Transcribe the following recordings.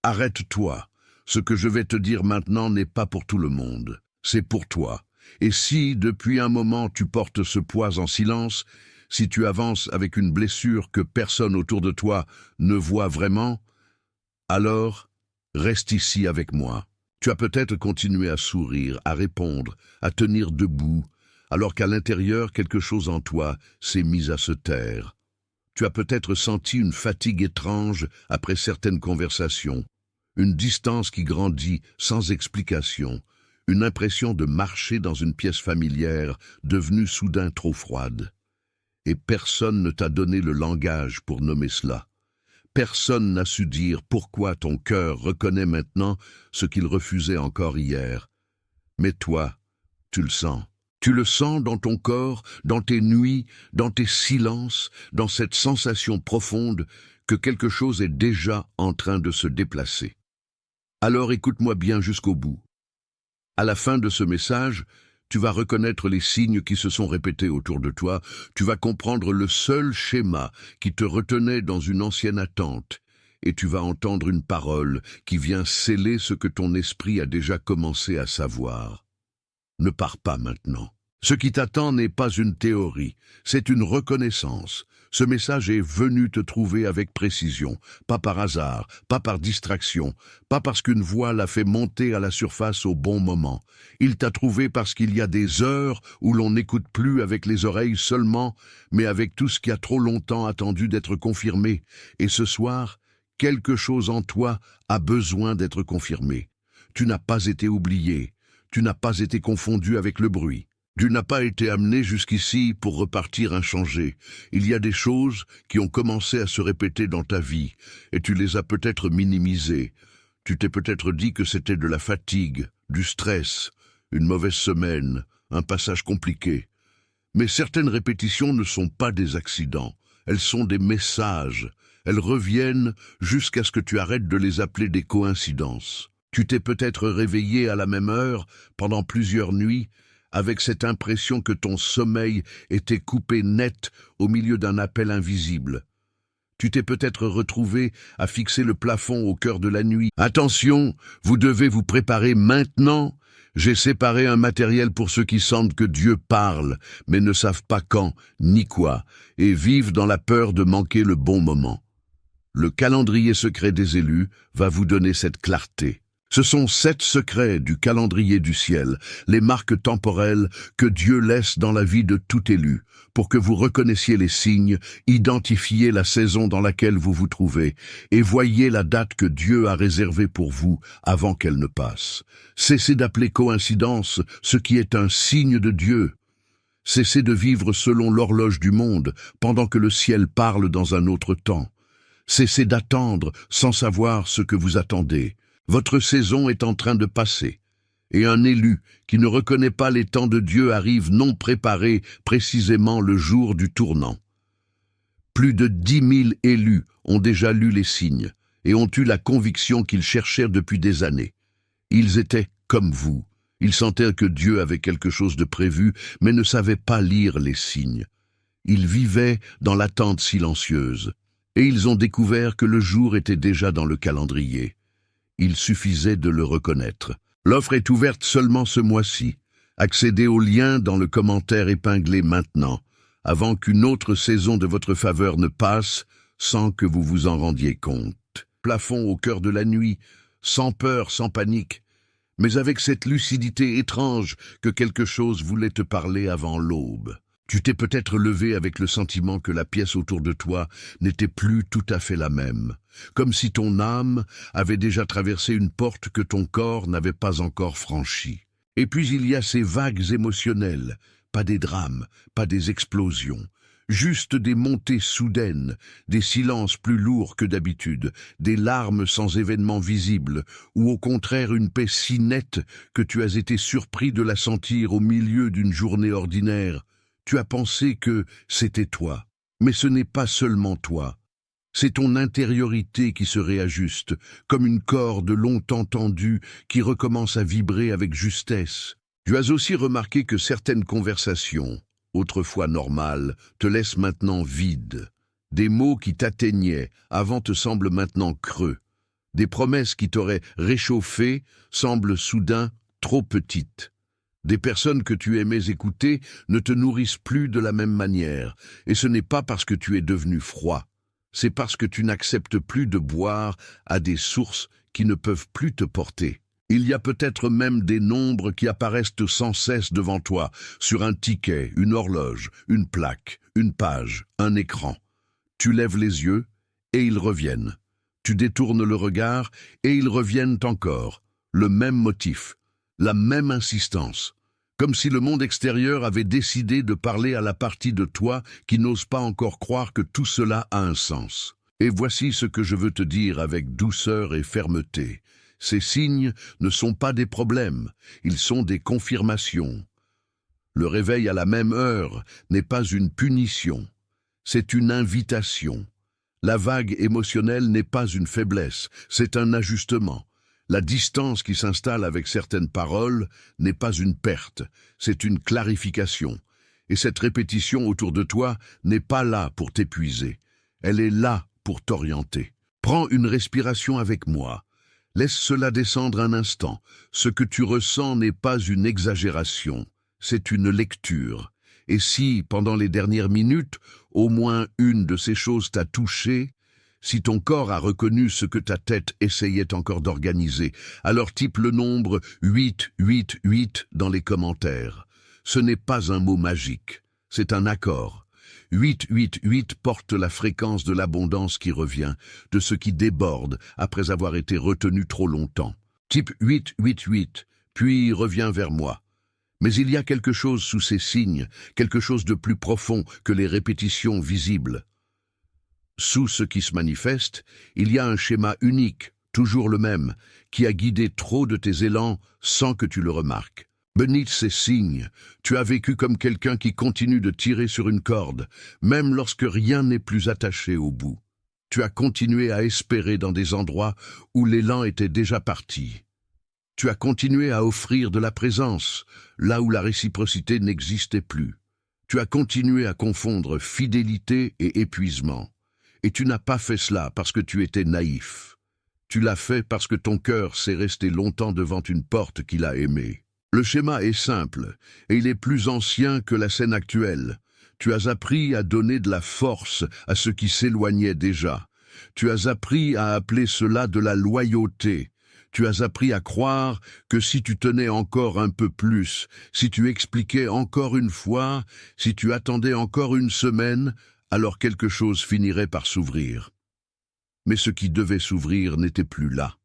Arrête-toi. Ce que je vais te dire maintenant n'est pas pour tout le monde. C'est pour toi. Et si, depuis un moment, tu portes ce poids en silence, si tu avances avec une blessure que personne autour de toi ne voit vraiment, alors reste ici avec moi. Tu as peut-être continué à sourire, à répondre, à tenir debout, alors qu'à l'intérieur, quelque chose en toi s'est mis à se taire. Tu as peut-être senti une fatigue étrange après certaines conversations, une distance qui grandit sans explication, une impression de marcher dans une pièce familière devenue soudain trop froide. Et personne ne t'a donné le langage pour nommer cela. Personne n'a su dire pourquoi ton cœur reconnaît maintenant ce qu'il refusait encore hier. Mais toi, tu le sens. Tu le sens dans ton corps, dans tes nuits, dans tes silences, dans cette sensation profonde que quelque chose est déjà en train de se déplacer. Alors écoute-moi bien jusqu'au bout. À la fin de ce message, tu vas reconnaître les signes qui se sont répétés autour de toi, tu vas comprendre le seul schéma qui te retenait dans une ancienne attente, et tu vas entendre une parole qui vient sceller ce que ton esprit a déjà commencé à savoir. Ne pars pas maintenant. Ce qui t'attend n'est pas une théorie, c'est une reconnaissance. Ce message est venu te trouver avec précision, pas par hasard, pas par distraction, pas parce qu'une voix l'a fait monter à la surface au bon moment. Il t'a trouvé parce qu'il y a des heures où l'on n'écoute plus avec les oreilles seulement, mais avec tout ce qui a trop longtemps attendu d'être confirmé. Et ce soir, quelque chose en toi a besoin d'être confirmé. Tu n'as pas été oublié, tu n'as pas été confondu avec le bruit. Tu n'as pas été amené jusqu'ici pour repartir inchangé. Il y a des choses qui ont commencé à se répéter dans ta vie, et tu les as peut-être minimisées. Tu t'es peut-être dit que c'était de la fatigue, du stress, une mauvaise semaine, un passage compliqué. Mais certaines répétitions ne sont pas des accidents, elles sont des messages. Elles reviennent jusqu'à ce que tu arrêtes de les appeler des coïncidences. Tu t'es peut-être réveillé à la même heure, pendant plusieurs nuits, avec cette impression que ton sommeil était coupé net au milieu d'un appel invisible. Tu t'es peut-être retrouvé à fixer le plafond au cœur de la nuit. Attention, vous devez vous préparer maintenant. J'ai séparé un matériel pour ceux qui sentent que Dieu parle, mais ne savent pas quand ni quoi, et vivent dans la peur de manquer le bon moment. Le calendrier secret des élus va vous donner cette clarté. Ce sont 7 secrets du calendrier du ciel, les marques temporelles que Dieu laisse dans la vie de tout élu, pour que vous reconnaissiez les signes, identifiez la saison dans laquelle vous vous trouvez, et voyez la date que Dieu a réservée pour vous avant qu'elle ne passe. Cessez d'appeler coïncidence ce qui est un signe de Dieu. Cessez de vivre selon l'horloge du monde, pendant que le ciel parle dans un autre temps. Cessez d'attendre sans savoir ce que vous attendez. Votre saison est en train de passer, et un élu qui ne reconnaît pas les temps de Dieu arrive non préparé précisément le jour du tournant. Plus de 10 000 élus ont déjà lu les signes et ont eu la conviction qu'ils cherchèrent depuis des années. Ils étaient comme vous, ils sentaient que Dieu avait quelque chose de prévu, mais ne savaient pas lire les signes. Ils vivaient dans l'attente silencieuse, et ils ont découvert que le jour était déjà dans le calendrier. Il suffisait de le reconnaître. L'offre est ouverte seulement ce mois-ci. Accédez au lien dans le commentaire épinglé maintenant, avant qu'une autre saison de votre faveur ne passe sans que vous vous en rendiez compte. Plafond au cœur de la nuit, sans peur, sans panique, mais avec cette lucidité étrange que quelque chose voulait te parler avant l'aube. Tu t'es peut-être levé avec le sentiment que la pièce autour de toi n'était plus tout à fait la même, comme si ton âme avait déjà traversé une porte que ton corps n'avait pas encore franchie. Et puis il y a ces vagues émotionnelles, pas des drames, pas des explosions, juste des montées soudaines, des silences plus lourds que d'habitude, des larmes sans événement visible, ou au contraire une paix si nette que tu as été surpris de la sentir au milieu d'une journée ordinaire. Tu as pensé que c'était toi, mais ce n'est pas seulement toi. C'est ton intériorité qui se réajuste, comme une corde longtemps tendue qui recommence à vibrer avec justesse. Tu as aussi remarqué que certaines conversations, autrefois normales, te laissent maintenant vide. Des mots qui t'atteignaient avant te semblent maintenant creux. Des promesses qui t'auraient réchauffé semblent soudain trop petites. Des personnes que tu aimais écouter ne te nourrissent plus de la même manière, et ce n'est pas parce que tu es devenu froid, c'est parce que tu n'acceptes plus de boire à des sources qui ne peuvent plus te porter. Il y a peut-être même des nombres qui apparaissent sans cesse devant toi, sur un ticket, une horloge, une plaque, une page, un écran. Tu lèves les yeux, et ils reviennent. Tu détournes le regard, et ils reviennent encore. Le même motif, la même insistance. Comme si le monde extérieur avait décidé de parler à la partie de toi qui n'ose pas encore croire que tout cela a un sens. Et voici ce que je veux te dire avec douceur et fermeté. Ces signes ne sont pas des problèmes, ils sont des confirmations. Le réveil à la même heure n'est pas une punition, c'est une invitation. La vague émotionnelle n'est pas une faiblesse, c'est un ajustement. La distance qui s'installe avec certaines paroles n'est pas une perte, c'est une clarification. Et cette répétition autour de toi n'est pas là pour t'épuiser, elle est là pour t'orienter. Prends une respiration avec moi. Laisse cela descendre un instant. Ce que tu ressens n'est pas une exagération, c'est une lecture. Et si, pendant les dernières minutes, au moins une de ces choses t'a touché, si ton corps a reconnu ce que ta tête essayait encore d'organiser, alors type le nombre 888 dans les commentaires. Ce n'est pas un mot magique, c'est un accord. 888 porte la fréquence de l'abondance qui revient, de ce qui déborde après avoir été retenu trop longtemps. Type 888, puis reviens vers moi. Mais il y a quelque chose sous ces signes, quelque chose de plus profond que les répétitions visibles. Sous ce qui se manifeste, il y a un schéma unique, toujours le même, qui a guidé trop de tes élans sans que tu le remarques. Beneath ces signes, tu as vécu comme quelqu'un qui continue de tirer sur une corde, même lorsque rien n'est plus attaché au bout. Tu as continué à espérer dans des endroits où l'élan était déjà parti. Tu as continué à offrir de la présence, là où la réciprocité n'existait plus. Tu as continué à confondre fidélité et épuisement. Et tu n'as pas fait cela parce que tu étais naïf. Tu l'as fait parce que ton cœur s'est resté longtemps devant une porte qu'il a aimée. Le schéma est simple, et il est plus ancien que la scène actuelle. Tu as appris à donner de la force à ce qui s'éloignait déjà. Tu as appris à appeler cela de la loyauté. Tu as appris à croire que si tu tenais encore un peu plus, si tu expliquais encore une fois, si tu attendais encore une semaine, alors quelque chose finirait par s'ouvrir. Mais ce qui devait s'ouvrir n'était plus là.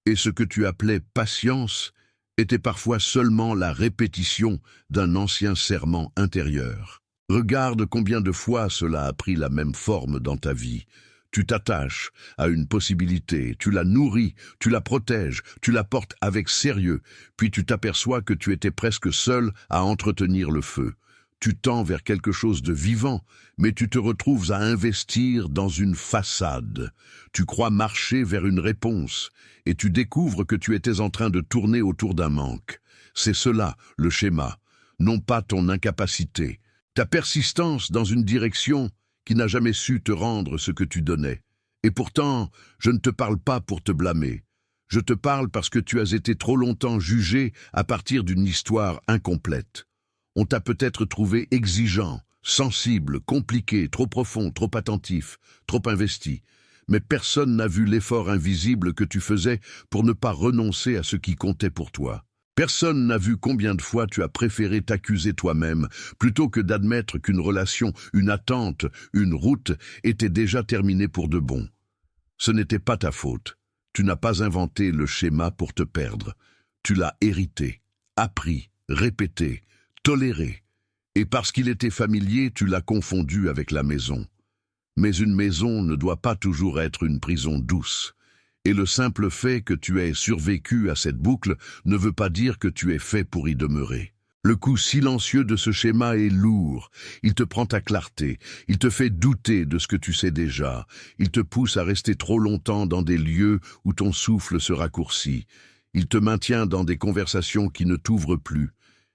Et ce que tu appelais patience était parfois seulement la répétition d'un ancien serment intérieur. Regarde combien de fois cela a pris la même forme dans ta vie. Tu t'attaches à une possibilité, tu la nourris, tu la protèges, tu la portes avec sérieux, puis tu t'aperçois que tu étais presque seul à entretenir le feu. Tu tends vers quelque chose de vivant, mais tu te retrouves à investir dans une façade. Tu crois marcher vers une réponse, et tu découvres que tu étais en train de tourner autour d'un manque. C'est cela, le schéma, non pas ton incapacité, ta persistance dans une direction qui n'a jamais su te rendre ce que tu donnais. Et pourtant, je ne te parle pas pour te blâmer. Je te parle parce que tu as été trop longtemps jugé à partir d'une histoire incomplète. On t'a peut-être trouvé exigeant, sensible, compliqué, trop profond, trop attentif, trop investi. Mais personne n'a vu l'effort invisible que tu faisais pour ne pas renoncer à ce qui comptait pour toi. Personne n'a vu combien de fois tu as préféré t'accuser toi-même plutôt que d'admettre qu'une relation, une attente, une route était déjà terminée pour de bon. Ce n'était pas ta faute. Tu n'as pas inventé le schéma pour te perdre. Tu l'as hérité, appris, répété, toléré. Et parce qu'il était familier, tu l'as confondu avec la maison. Mais une maison ne doit pas toujours être une prison douce. Et le simple fait que tu aies survécu à cette boucle ne veut pas dire que tu es fait pour y demeurer. Le coup silencieux de ce schéma est lourd. Il te prend ta clarté. Il te fait douter de ce que tu sais déjà. Il te pousse à rester trop longtemps dans des lieux où ton souffle se raccourcit. Il te maintient dans des conversations qui ne t'ouvrent plus.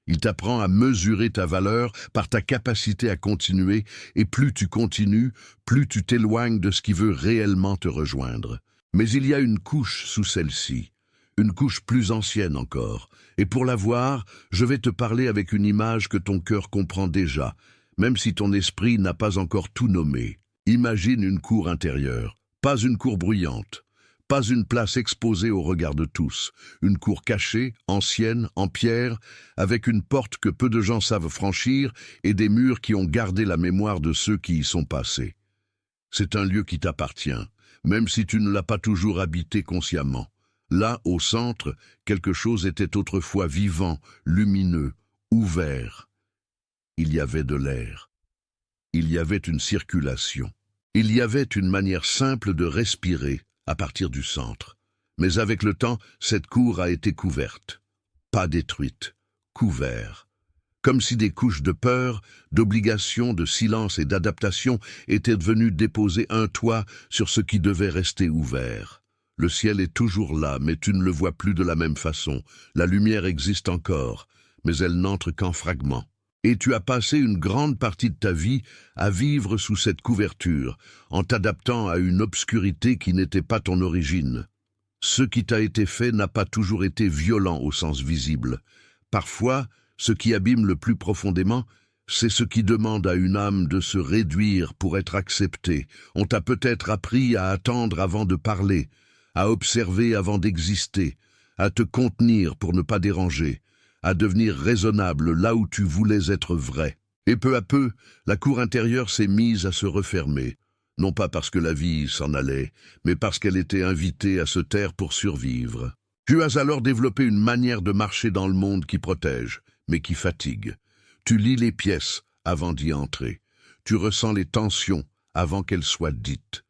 Il t'apprend à mesurer ta valeur par ta capacité à continuer, et plus tu continues, plus tu t'éloignes de ce qui veut réellement te rejoindre. Mais il y a une couche sous celle-ci, une couche plus ancienne encore, et pour la voir, je vais te parler avec une image que ton cœur comprend déjà, même si ton esprit n'a pas encore tout nommé. Imagine une cour intérieure, pas une cour bruyante, pas une place exposée au regard de tous, une cour cachée, ancienne, en pierre, avec une porte que peu de gens savent franchir et des murs qui ont gardé la mémoire de ceux qui y sont passés. C'est un lieu qui t'appartient, même si tu ne l'as pas toujours habité consciemment. Là, au centre, quelque chose était autrefois vivant, lumineux, ouvert. Il y avait de l'air. Il y avait une circulation. Il y avait une manière simple de respirer à partir du centre. Mais avec le temps, cette cour a été couverte. Pas détruite, couverte. Comme si des couches de peur, d'obligation, de silence et d'adaptation étaient venues déposer un toit sur ce qui devait rester ouvert. Le ciel est toujours là, mais tu ne le vois plus de la même façon. La lumière existe encore, mais elle n'entre qu'en fragments. Et tu as passé une grande partie de ta vie à vivre sous cette couverture, en t'adaptant à une obscurité qui n'était pas ton origine. Ce qui t'a été fait n'a pas toujours été violent au sens visible. Parfois, ce qui abîme le plus profondément, c'est ce qui demande à une âme de se réduire pour être acceptée. On t'a peut-être appris à attendre avant de parler, à observer avant d'exister, à te contenir pour ne pas déranger, à devenir raisonnable là où tu voulais être vrai. Et peu à peu, la cour intérieure s'est mise à se refermer, non pas parce que la vie s'en allait, mais parce qu'elle était invitée à se taire pour survivre. Tu as alors développé une manière de marcher dans le monde qui protège, mais qui fatigue. Tu lis les pièces avant d'y entrer. Tu ressens les tensions avant qu'elles soient dites.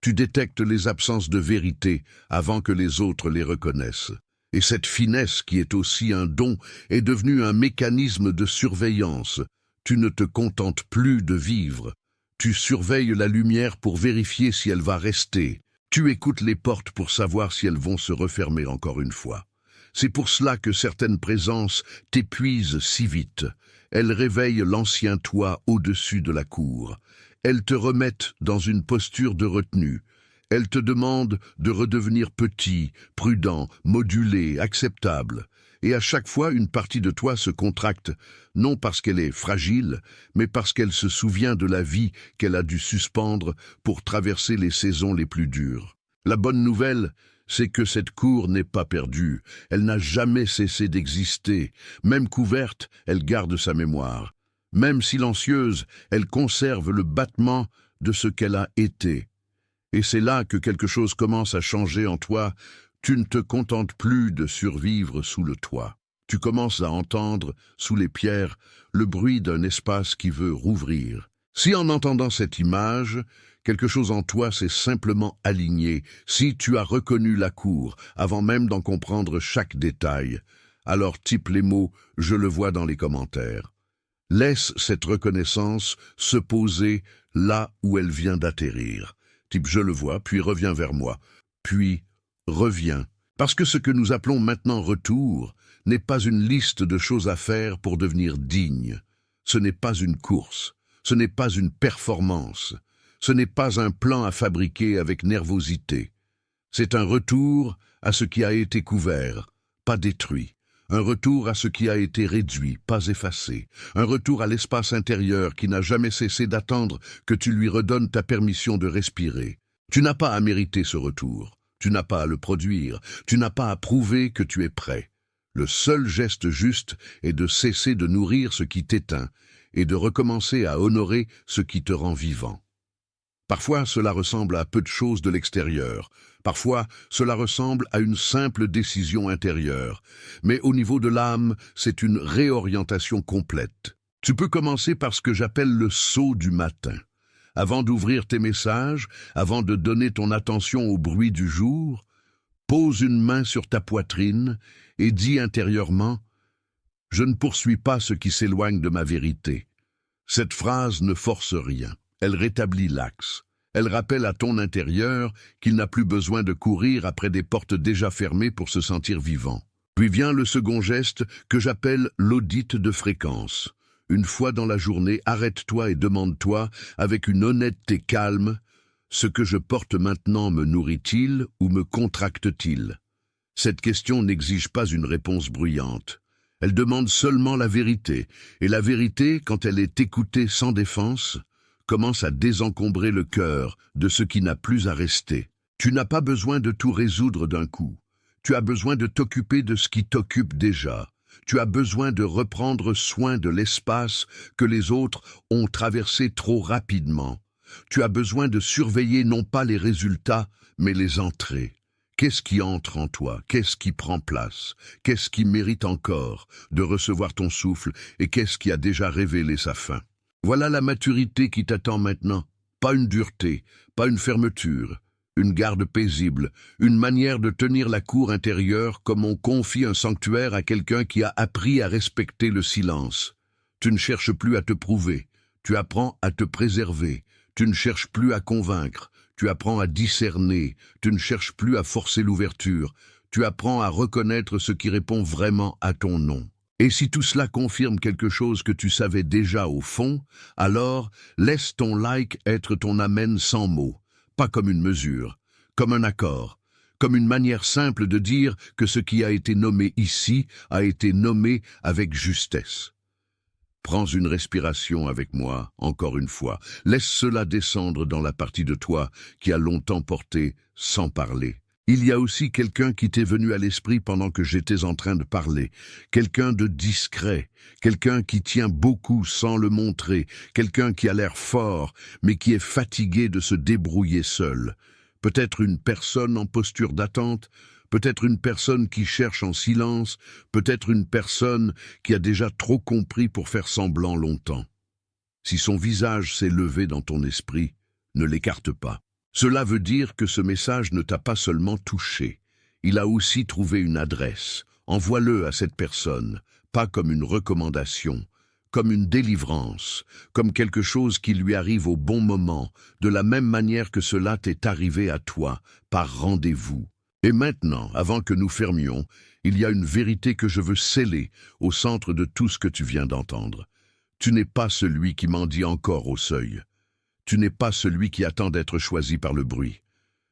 Tu détectes les absences de vérité avant que les autres les reconnaissent. Et cette finesse, qui est aussi un don, est devenue un mécanisme de surveillance. Tu ne te contentes plus de vivre. Tu surveilles la lumière pour vérifier si elle va rester. Tu écoutes les portes pour savoir si elles vont se refermer encore une fois. C'est pour cela que certaines présences t'épuisent si vite. Elles réveillent l'ancien toi au-dessus de la cour. Elles te remettent dans une posture de retenue. Elles te demandent de redevenir petit, prudent, modulé, acceptable. Et à chaque fois, une partie de toi se contracte, non parce qu'elle est fragile, mais parce qu'elle se souvient de la vie qu'elle a dû suspendre pour traverser les saisons les plus dures. La bonne nouvelle, c'est que cette cour n'est pas perdue. Elle n'a jamais cessé d'exister. Même couverte, elle garde sa mémoire. Même silencieuse, elle conserve le battement de ce qu'elle a été. Et c'est là que quelque chose commence à changer en toi. Tu ne te contentes plus de survivre sous le toit. Tu commences à entendre, sous les pierres, le bruit d'un espace qui veut rouvrir. Si en entendant cette image, quelque chose en toi s'est simplement aligné, si tu as reconnu la cour, avant même d'en comprendre chaque détail, alors type les mots « je le vois » dans les commentaires. Laisse cette reconnaissance se poser là où elle vient d'atterrir. Type « je le vois », puis reviens vers moi, puis reviens. Parce que ce que nous appelons maintenant retour n'est pas une liste de choses à faire pour devenir digne. Ce n'est pas une course, ce n'est pas une performance, ce n'est pas un plan à fabriquer avec nervosité. C'est un retour à ce qui a été couvert, pas détruit. Un retour à ce qui a été réduit, pas effacé. Un retour à l'espace intérieur qui n'a jamais cessé d'attendre que tu lui redonnes ta permission de respirer. Tu n'as pas à mériter ce retour. Tu n'as pas à le produire. Tu n'as pas à prouver que tu es prêt. Le seul geste juste est de cesser de nourrir ce qui t'éteint et de recommencer à honorer ce qui te rend vivant. Parfois, cela ressemble à peu de choses de l'extérieur. Parfois, cela ressemble à une simple décision intérieure. Mais au niveau de l'âme, c'est une réorientation complète. Tu peux commencer par ce que j'appelle le saut du matin. Avant d'ouvrir tes messages, avant de donner ton attention au bruit du jour, pose une main sur ta poitrine et dis intérieurement « Je ne poursuis pas ce qui s'éloigne de ma vérité ». Cette phrase ne force rien. Elle rétablit l'axe. Elle rappelle à ton intérieur qu'il n'a plus besoin de courir après des portes déjà fermées pour se sentir vivant. Puis vient le second geste que j'appelle l'audit de fréquence. Une fois dans la journée, arrête-toi et demande-toi, avec une honnêteté calme, Ce que je porte maintenant me nourrit-il ou me contracte-t-il? Cette question n'exige pas une réponse bruyante. Elle demande seulement la vérité, et la vérité, quand elle est écoutée sans défense, commence à désencombrer le cœur de ce qui n'a plus à rester. Tu n'as pas besoin de tout résoudre d'un coup. Tu as besoin de t'occuper de ce qui t'occupe déjà. Tu as besoin de reprendre soin de l'espace que les autres ont traversé trop rapidement. Tu as besoin de surveiller non pas les résultats, mais les entrées. Qu'est-ce qui entre en toi? Qu'est-ce qui prend place? Qu'est-ce qui mérite encore de recevoir ton souffle et qu'est-ce qui a déjà révélé sa fin? Voilà la maturité qui t'attend maintenant. Pas une dureté, pas une fermeture, une garde paisible, une manière de tenir la cour intérieure comme on confie un sanctuaire à quelqu'un qui a appris à respecter le silence. Tu ne cherches plus à te prouver, tu apprends à te préserver, tu ne cherches plus à convaincre, tu apprends à discerner, tu ne cherches plus à forcer l'ouverture, tu apprends à reconnaître ce qui répond vraiment à ton nom. Et si tout cela confirme quelque chose que tu savais déjà au fond, alors laisse ton like être ton amen sans mots, pas comme une mesure, comme un accord, comme une manière simple de dire que ce qui a été nommé ici a été nommé avec justesse. Prends une respiration avec moi, encore une fois. Laisse cela descendre dans la partie de toi qui a longtemps porté sans parler. Il y a aussi quelqu'un qui t'est venu à l'esprit pendant que j'étais en train de parler. Quelqu'un de discret, quelqu'un qui tient beaucoup sans le montrer, quelqu'un qui a l'air fort, mais qui est fatigué de se débrouiller seul. Peut-être une personne en posture d'attente, peut-être une personne qui cherche en silence, peut-être une personne qui a déjà trop compris pour faire semblant longtemps. Si son visage s'est levé dans ton esprit, ne l'écarte pas. Cela veut dire que ce message ne t'a pas seulement touché, il a aussi trouvé une adresse. Envoie-le à cette personne, pas comme une recommandation, comme une délivrance, comme quelque chose qui lui arrive au bon moment, de la même manière que cela t'est arrivé à toi, par rendez-vous. Et maintenant, avant que nous fermions, il y a une vérité que je veux sceller au centre de tout ce que tu viens d'entendre. Tu n'es pas celui qui mendie encore au seuil. Tu n'es pas celui qui attend d'être choisi par le bruit.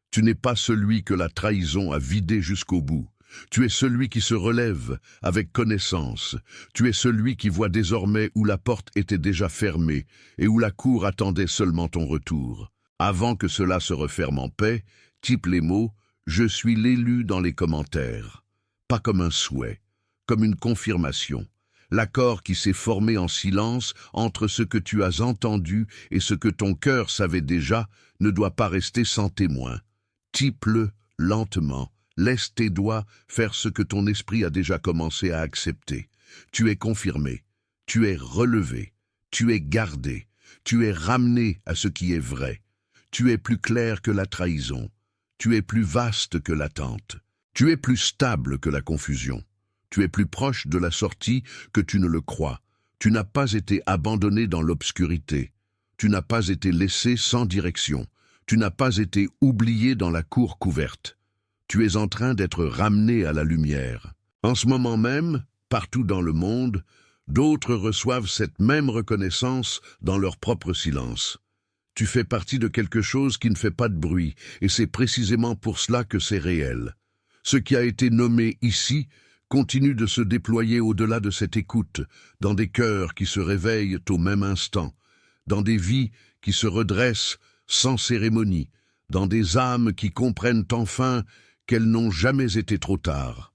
Tu n'es pas celui que la trahison a vidé jusqu'au bout. Tu es celui qui se relève avec connaissance. Tu es celui qui voit désormais où la porte était déjà fermée et où la cour attendait seulement ton retour. Avant que cela se referme en paix, type les mots « Je suis l'élu » dans les commentaires. Pas comme un souhait, comme une confirmation. L'accord qui s'est formé en silence entre ce que tu as entendu et ce que ton cœur savait déjà ne doit pas rester sans témoin. Type-le lentement, laisse tes doigts faire ce que ton esprit a déjà commencé à accepter. Tu es confirmé, tu es relevé, tu es gardé, tu es ramené à ce qui est vrai. Tu es plus clair que la trahison, tu es plus vaste que l'attente, tu es plus stable que la confusion. Tu es plus proche de la sortie que tu ne le crois. Tu n'as pas été abandonné dans l'obscurité. Tu n'as pas été laissé sans direction. Tu n'as pas été oublié dans la cour couverte. Tu es en train d'être ramené à la lumière. En ce moment même, partout dans le monde, d'autres reçoivent cette même reconnaissance dans leur propre silence. Tu fais partie de quelque chose qui ne fait pas de bruit, et c'est précisément pour cela que c'est réel. Ce qui a été nommé ici continue de se déployer au-delà de cette écoute, dans des cœurs qui se réveillent au même instant, dans des vies qui se redressent sans cérémonie, dans des âmes qui comprennent enfin qu'elles n'ont jamais été trop tard.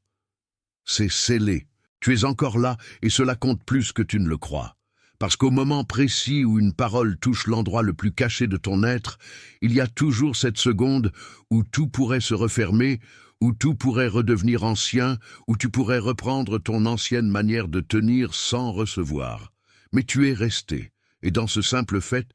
C'est scellé. Tu es encore là et cela compte plus que tu ne le crois. Parce qu'au moment précis où une parole touche l'endroit le plus caché de ton être, il y a toujours cette seconde où tout pourrait se refermer, où tout pourrait redevenir ancien, où tu pourrais reprendre ton ancienne manière de tenir sans recevoir. Mais tu es resté, et dans ce simple fait,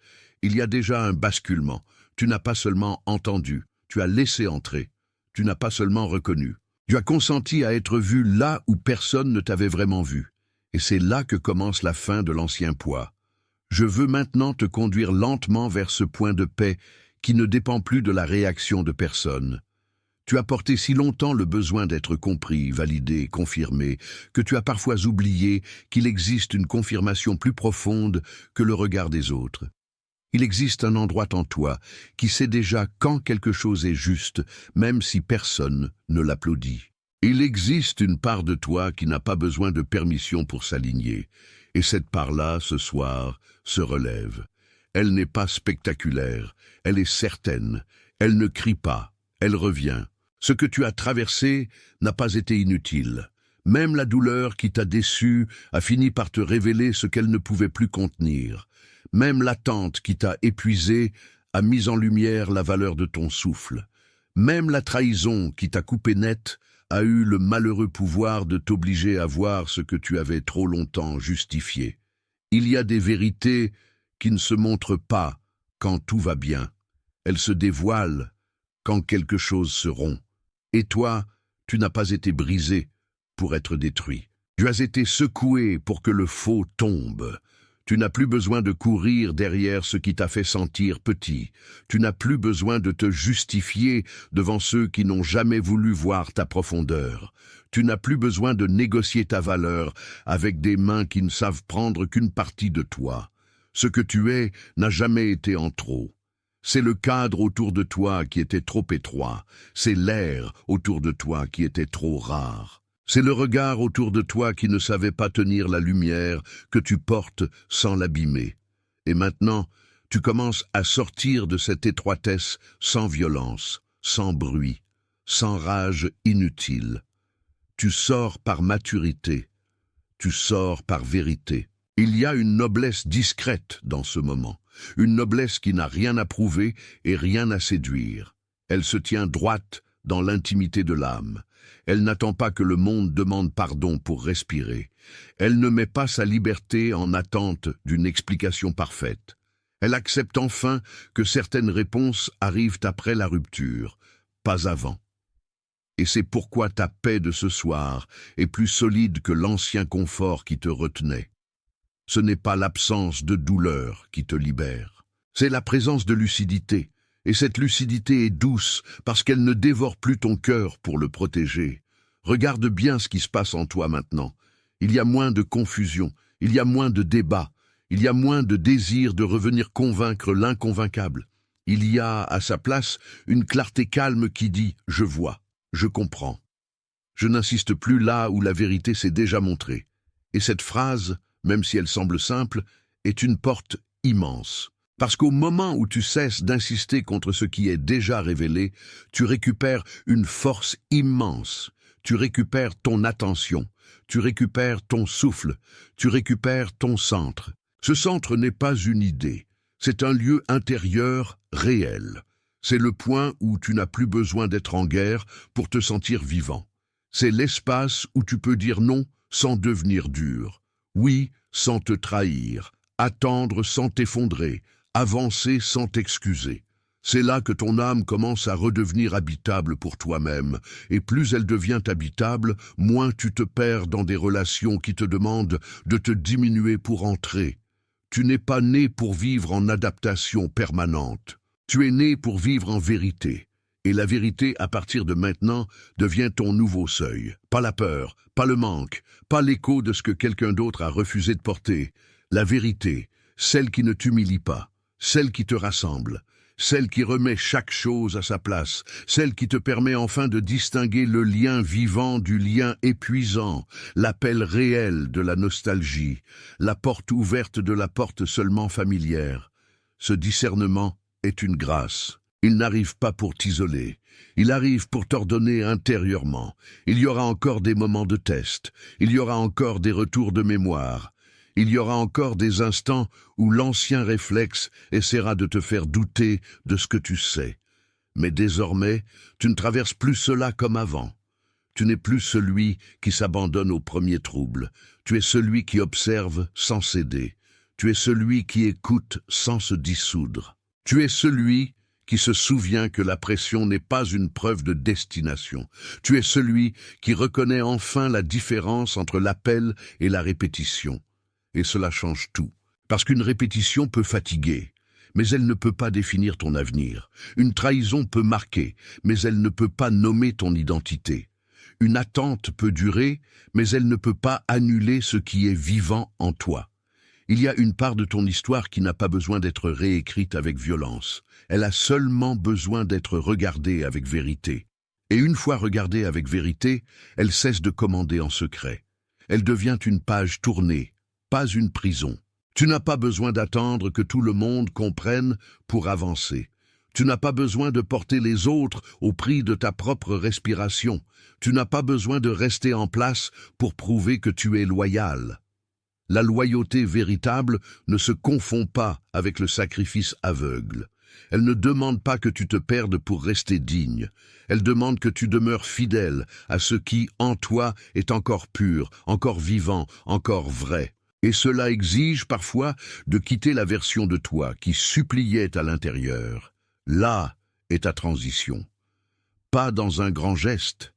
il y a déjà un basculement. Tu n'as pas seulement entendu, tu as laissé entrer. Tu n'as pas seulement reconnu. Tu as consenti à être vu là où personne ne t'avait vraiment vu. Et c'est là que commence la fin de l'ancien poids. Je veux maintenant te conduire lentement vers ce point de paix qui ne dépend plus de la réaction de personne. Tu as porté si longtemps le besoin d'être compris, validé, confirmé, que tu as parfois oublié qu'il existe une confirmation plus profonde que le regard des autres. Il existe un endroit en toi qui sait déjà quand quelque chose est juste, même si personne ne l'applaudit. Il existe une part de toi qui n'a pas besoin de permission pour s'aligner, et cette part-là, ce soir, se relève. Elle n'est pas spectaculaire, elle est certaine, elle ne crie pas, elle revient. Ce que tu as traversé n'a pas été inutile. Même la douleur qui t'a déçu a fini par te révéler ce qu'elle ne pouvait plus contenir. Même l'attente qui t'a épuisé a mis en lumière la valeur de ton souffle. Même la trahison qui t'a coupé net a eu le malheureux pouvoir de t'obliger à voir ce que tu avais trop longtemps justifié. Il y a des vérités qui ne se montrent pas quand tout va bien. Elles se dévoilent quand quelque chose se rompt. Et toi, tu n'as pas été brisé pour être détruit. Tu as été secoué pour que le faux tombe. Tu n'as plus besoin de courir derrière ce qui t'a fait sentir petit. Tu n'as plus besoin de te justifier devant ceux qui n'ont jamais voulu voir ta profondeur. Tu n'as plus besoin de négocier ta valeur avec des mains qui ne savent prendre qu'une partie de toi. Ce que tu es n'a jamais été en trop. C'est le cadre autour de toi qui était trop étroit. C'est l'air autour de toi qui était trop rare. C'est le regard autour de toi qui ne savait pas tenir la lumière que tu portes sans l'abîmer. Et maintenant, tu commences à sortir de cette étroitesse sans violence, sans bruit, sans rage inutile. Tu sors par maturité, tu sors par vérité. Il y a une noblesse discrète dans ce moment, une noblesse qui n'a rien à prouver et rien à séduire. Elle se tient droite dans l'intimité de l'âme. Elle n'attend pas que le monde demande pardon pour respirer. Elle ne met pas sa liberté en attente d'une explication parfaite. Elle accepte enfin que certaines réponses arrivent après la rupture, pas avant. Et c'est pourquoi ta paix de ce soir est plus solide que l'ancien confort qui te retenait. Ce n'est pas l'absence de douleur qui te libère. C'est la présence de lucidité. Et cette lucidité est douce parce qu'elle ne dévore plus ton cœur pour le protéger. Regarde bien ce qui se passe en toi maintenant. Il y a moins de confusion, il y a moins de débat, il y a moins de désir de revenir convaincre l'inconvaincable. Il y a à sa place une clarté calme qui dit « je vois, je comprends ». Je n'insiste plus là où la vérité s'est déjà montrée. Et cette phrase, même si elle semble simple, est une porte immense. Parce qu'au moment où tu cesses d'insister contre ce qui est déjà révélé, tu récupères une force immense. Tu récupères ton attention, tu récupères ton souffle, tu récupères ton centre. Ce centre n'est pas une idée, c'est un lieu intérieur réel. C'est le point où tu n'as plus besoin d'être en guerre pour te sentir vivant. C'est l'espace où tu peux dire non sans devenir dur, oui sans te trahir, attendre sans t'effondrer, avancer sans t'excuser. C'est là que ton âme commence à redevenir habitable pour toi-même, et plus elle devient habitable, moins tu te perds dans des relations qui te demandent de te diminuer pour entrer. Tu n'es pas né pour vivre en adaptation permanente. Tu es né pour vivre en vérité. Et la vérité, à partir de maintenant, devient ton nouveau seuil. Pas la peur, pas le manque, pas l'écho de ce que quelqu'un d'autre a refusé de porter. La vérité, celle qui ne t'humilie pas, celle qui te rassemble, celle qui remet chaque chose à sa place, celle qui te permet enfin de distinguer le lien vivant du lien épuisant, l'appel réel de la nostalgie, la porte ouverte de la porte seulement familière. Ce discernement est une grâce. Il n'arrive pas pour t'isoler, il arrive pour t'ordonner intérieurement. Il y aura encore des moments de test, il y aura encore des retours de mémoire. Il y aura encore des instants où l'ancien réflexe essaiera de te faire douter de ce que tu sais. Mais désormais, tu ne traverses plus cela comme avant. Tu n'es plus celui qui s'abandonne au premier trouble. Tu es celui qui observe sans céder. Tu es celui qui écoute sans se dissoudre. Tu es celui qui se souvient que la pression n'est pas une preuve de destination. Tu es celui qui reconnaît enfin la différence entre l'appel et la répétition. Et cela change tout. Parce qu'une répétition peut fatiguer, mais elle ne peut pas définir ton avenir. Une trahison peut marquer, mais elle ne peut pas nommer ton identité. Une attente peut durer, mais elle ne peut pas annuler ce qui est vivant en toi. Il y a une part de ton histoire qui n'a pas besoin d'être réécrite avec violence. Elle a seulement besoin d'être regardée avec vérité. Et une fois regardée avec vérité, elle cesse de commander en secret. Elle devient une page tournée, pas une prison. Tu n'as pas besoin d'attendre que tout le monde comprenne pour avancer. Tu n'as pas besoin de porter les autres au prix de ta propre respiration. Tu n'as pas besoin de rester en place pour prouver que tu es loyal. La loyauté véritable ne se confond pas avec le sacrifice aveugle. Elle ne demande pas que tu te perdes pour rester digne. Elle demande que tu demeures fidèle à ce qui, en toi, est encore pur, encore vivant, encore vrai. Et cela exige parfois de quitter la version de toi qui suppliait à l'intérieur. Là est ta transition. Pas dans un grand geste,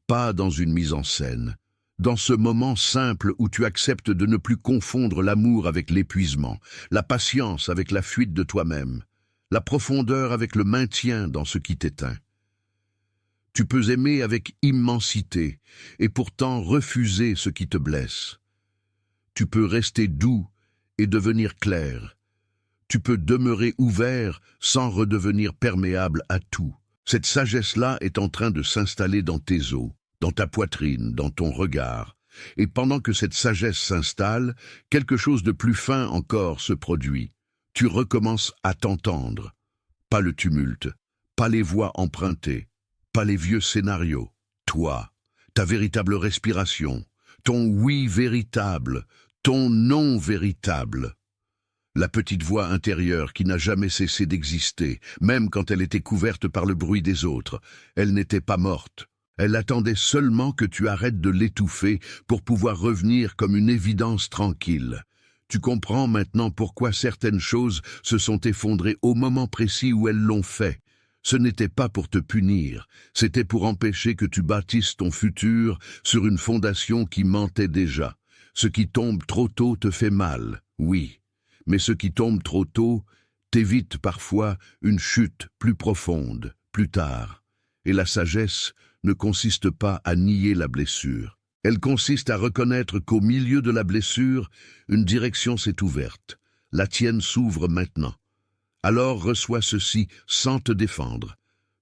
pas dans une mise en scène. Dans ce moment simple où tu acceptes de ne plus confondre l'amour avec l'épuisement, la patience avec la fuite de toi-même, la profondeur avec le maintien dans ce qui t'éteint. Tu peux aimer avec immensité et pourtant refuser ce qui te blesse. Tu peux rester doux et devenir clair. Tu peux demeurer ouvert sans redevenir perméable à tout. Cette sagesse-là est en train de s'installer dans tes os, dans ta poitrine, dans ton regard. Et pendant que cette sagesse s'installe, quelque chose de plus fin encore se produit. Tu recommences à t'entendre. Pas le tumulte, pas les voix empruntées, pas les vieux scénarios. Toi, ta véritable respiration, ton oui véritable, ton non véritable. La petite voix intérieure qui n'a jamais cessé d'exister, même quand elle était couverte par le bruit des autres. Elle n'était pas morte. Elle attendait seulement que tu arrêtes de l'étouffer pour pouvoir revenir comme une évidence tranquille. Tu comprends maintenant pourquoi certaines choses se sont effondrées au moment précis où elles l'ont fait. Ce n'était pas pour te punir, c'était pour empêcher que tu bâtisses ton futur sur une fondation qui mentait déjà. Ce qui tombe trop tôt te fait mal, oui. Mais ce qui tombe trop tôt t'évite parfois une chute plus profonde, plus tard. Et la sagesse ne consiste pas à nier la blessure. Elle consiste à reconnaître qu'au milieu de la blessure, une direction s'est ouverte. La tienne s'ouvre maintenant. Alors reçois ceci sans te défendre.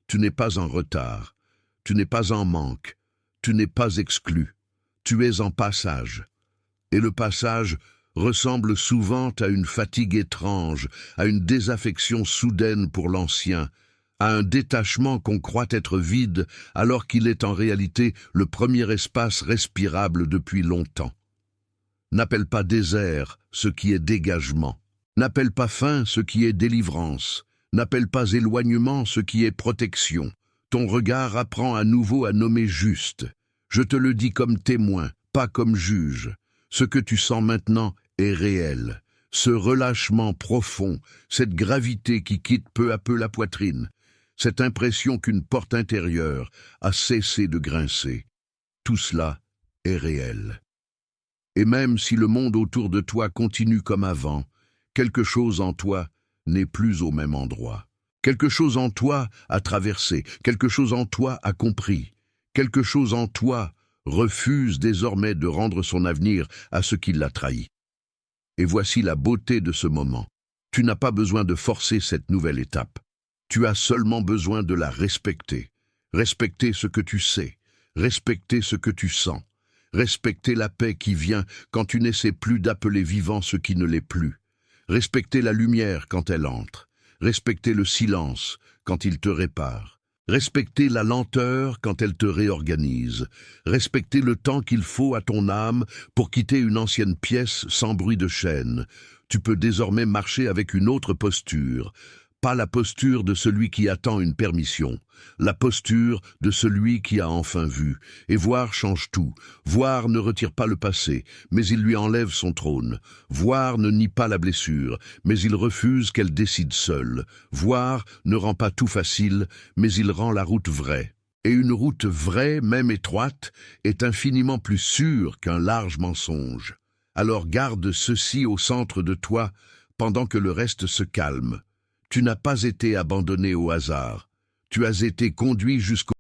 Tu n'es pas en retard. Tu n'es pas en manque. Tu n'es pas exclu. Tu es en passage. Et le passage ressemble souvent à une fatigue étrange, à une désaffection soudaine pour l'ancien, à un détachement qu'on croit être vide alors qu'il est en réalité le premier espace respirable depuis longtemps. N'appelle pas désert ce qui est dégagement. N'appelle pas fin ce qui est délivrance. N'appelle pas éloignement ce qui est protection. Ton regard apprend à nouveau à nommer juste. Je te le dis comme témoin, pas comme juge. Ce que tu sens maintenant est réel. Ce relâchement profond, cette gravité qui quitte peu à peu la poitrine, cette impression qu'une porte intérieure a cessé de grincer. Tout cela est réel. Et même si le monde autour de toi continue comme avant, quelque chose en toi n'est plus au même endroit. Quelque chose en toi a traversé, quelque chose en toi a compris, quelque chose en toi refuse désormais de rendre son avenir à ce qui l'a trahi. Et voici la beauté de ce moment. Tu n'as pas besoin de forcer cette nouvelle étape. Tu as seulement besoin de la respecter. Respecter ce que tu sais, respecter ce que tu sens, respecter la paix qui vient quand tu n'essaies plus d'appeler vivant ce qui ne l'est plus, respecter la lumière quand elle entre, respecter le silence quand il te répare, respecter la lenteur quand elle te réorganise, respecter le temps qu'il faut à ton âme pour quitter une ancienne pièce sans bruit de chaîne. Tu peux désormais marcher avec une autre posture, pas la posture de celui qui attend une permission, la posture de celui qui a enfin vu. Et voir change tout. Voir ne retire pas le passé, mais il lui enlève son trône. Voir ne nie pas la blessure, mais il refuse qu'elle décide seule. Voir ne rend pas tout facile, mais il rend la route vraie. Et une route vraie, même étroite, est infiniment plus sûre qu'un large mensonge. Alors garde ceci au centre de toi, pendant que le reste se calme. Tu n'as pas été abandonné au hasard. Tu as été conduit jusqu'au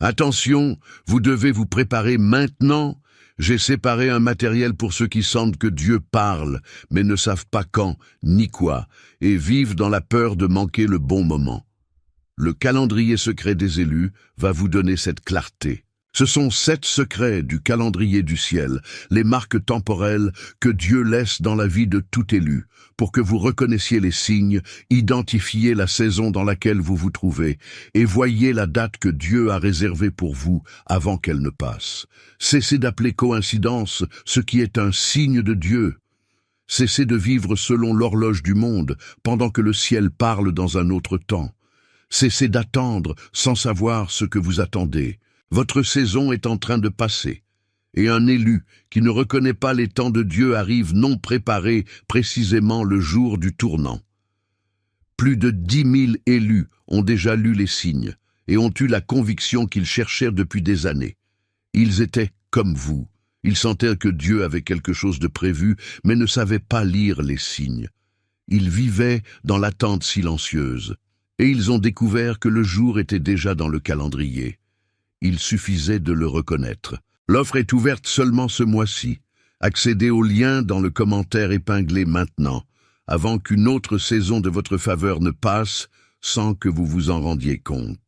Attention, vous devez vous préparer maintenant. J'ai séparé un matériel pour ceux qui sentent que Dieu parle, mais ne savent pas quand ni quoi, et vivent dans la peur de manquer le bon moment. Le calendrier secret des élus va vous donner cette clarté. Ce sont 7 secrets du calendrier du ciel, les marques temporelles que Dieu laisse dans la vie de tout élu, pour que vous reconnaissiez les signes, identifiez la saison dans laquelle vous vous trouvez, et voyez la date que Dieu a réservée pour vous avant qu'elle ne passe. Cessez d'appeler coïncidence ce qui est un signe de Dieu. Cessez de vivre selon l'horloge du monde, pendant que le ciel parle dans un autre temps. Cessez d'attendre sans savoir ce que vous attendez. Votre saison est en train de passer, et un élu qui ne reconnaît pas les temps de Dieu arrive non préparé précisément le jour du tournant. Plus de 10 000 élus ont déjà lu les signes et ont eu la conviction qu'ils cherchèrent depuis des années. Ils étaient comme vous. Ils sentaient que Dieu avait quelque chose de prévu, mais ne savaient pas lire les signes. Ils vivaient dans l'attente silencieuse, et ils ont découvert que le jour était déjà dans le calendrier. Il suffisait de le reconnaître. L'offre est ouverte seulement ce mois-ci. Accédez au lien dans le commentaire épinglé maintenant, avant qu'une autre saison de votre faveur ne passe sans que vous vous en rendiez compte.